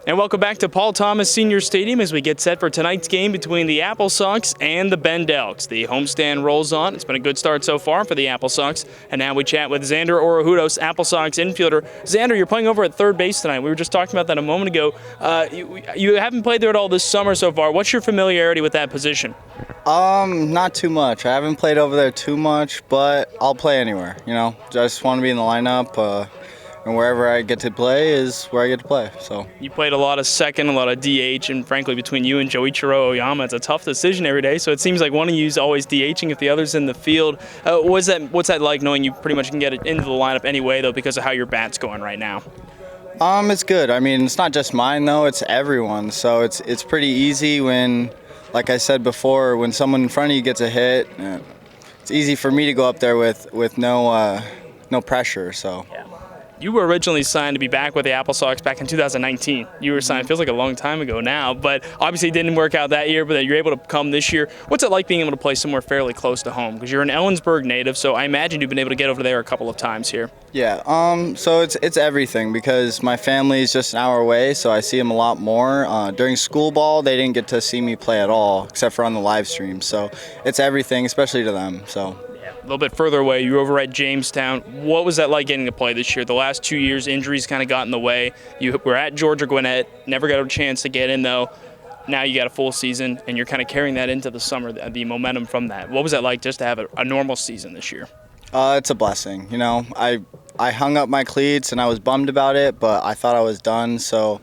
And welcome back to Paul Thomas Senior Stadium as we get set for tonight's game between the AppleSox and the Bend Elks. The homestand rolls on. It's been a good start so far for the AppleSox. And now we chat with Xander Orejudos, AppleSox infielder. Xander, you're playing over at third base tonight. We were just talking about that a moment ago. You haven't played there at all this summer so far. What's your familiarity with that position? Not too much. I haven't played over there too much, but I'll play anywhere. Just want to be in the lineup. And wherever I get to play is where I get to play. So you played a lot of second, a lot of DH, and frankly, between you and Joichiro Oyama, it's a tough decision every day. So it seems like one of you is always DHing if the other's in the field. What's that like, knowing you pretty much can get it into the lineup anyway, though, because of how your bat's going right now? It's good. I mean, it's not just mine though; it's everyone. So it's pretty easy when, like I said before, when someone in front of you gets a hit, it's easy for me to go up there with no pressure. So. Yeah. You were originally signed to be back with the AppleSox back in 2019. You were signed, feels like a long time ago now, but obviously it didn't work out that year, but you're able to come this year. What's it like being able to play somewhere fairly close to home? Because you're an Ellensburg native, so I imagine you've been able to get over there a couple of times here. Yeah, so it's everything because my family is just an hour away, so I see them a lot more. During school ball, they didn't get to see me play at all, except for on the live stream. So it's everything, especially to them. So. A little bit further away, you were over at Jamestown. What was that like getting to play this year? The last 2 years, injuries kind of got in the way. You were at Georgia Gwinnett, never got a chance to get in though. Now you got a full season, and you're kind of carrying that into the summer, the momentum from that. What was that like just to have a normal season this year? It's a blessing. I hung up my cleats, and I was bummed about it, but I thought I was done. So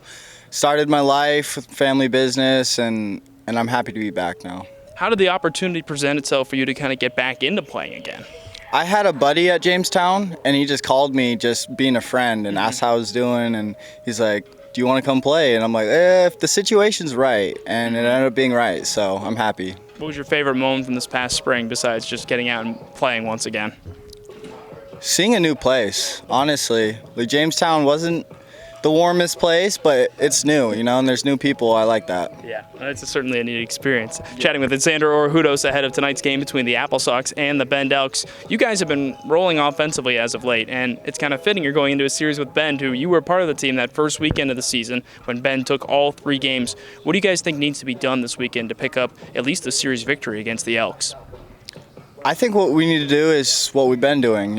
started my life with family business, and I'm happy to be back now. How did the opportunity present itself for you to kind of get back into playing again? I had a buddy at Jamestown, and he just called me just being a friend and asked how I was doing, and he's like, do you want to come play? And I'm like, if the situation's right, and it ended up being right, so I'm happy. What was your favorite moment from this past spring besides just getting out and playing once again? Seeing a new place, honestly. Jamestown wasn't the warmest place, but it's new, and there's new people. I like that. Yeah, it's certainly a neat experience. Chatting with Xander Orejudos ahead of tonight's game between the AppleSox and the Bend Elks. You guys have been rolling offensively as of late, and it's kind of fitting you're going into a series with Bend, who you were part of the team that first weekend of the season when Bend took all 3 games. What do you guys think needs to be done this weekend to pick up at least a series victory against the Elks? I think what we need to do is what we've been doing,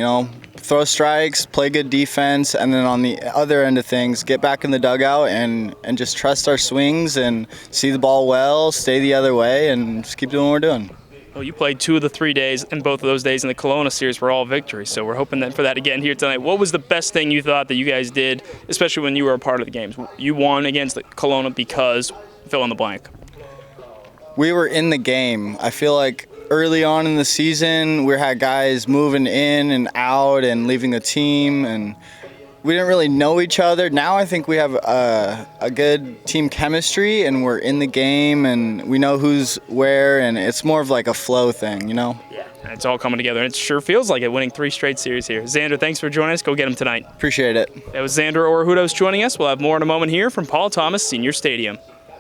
throw strikes, play good defense, and then on the other end of things, get back in the dugout and just trust our swings and see the ball well, stay the other way, and just keep doing what we're doing. Well, you played 2 of the 3 days, and both of those days in the Kelowna series were all victories, so we're hoping for that again here tonight. What was the best thing you thought that you guys did, especially when you were a part of the games? You won against the Kelowna because, fill in the blank. We were in the game. I feel like early on in the season, we had guys moving in and out and leaving the team, and we didn't really know each other. Now I think we have a good team chemistry, and we're in the game, and we know who's where, and it's more of like a flow thing, Yeah, it's all coming together, and it sure feels like it, winning 3 straight series here. Xander, thanks for joining us. Go get him tonight. Appreciate it. That was Xander Orejudos joining us. We'll have more in a moment here from Paul Thomas Senior Stadium.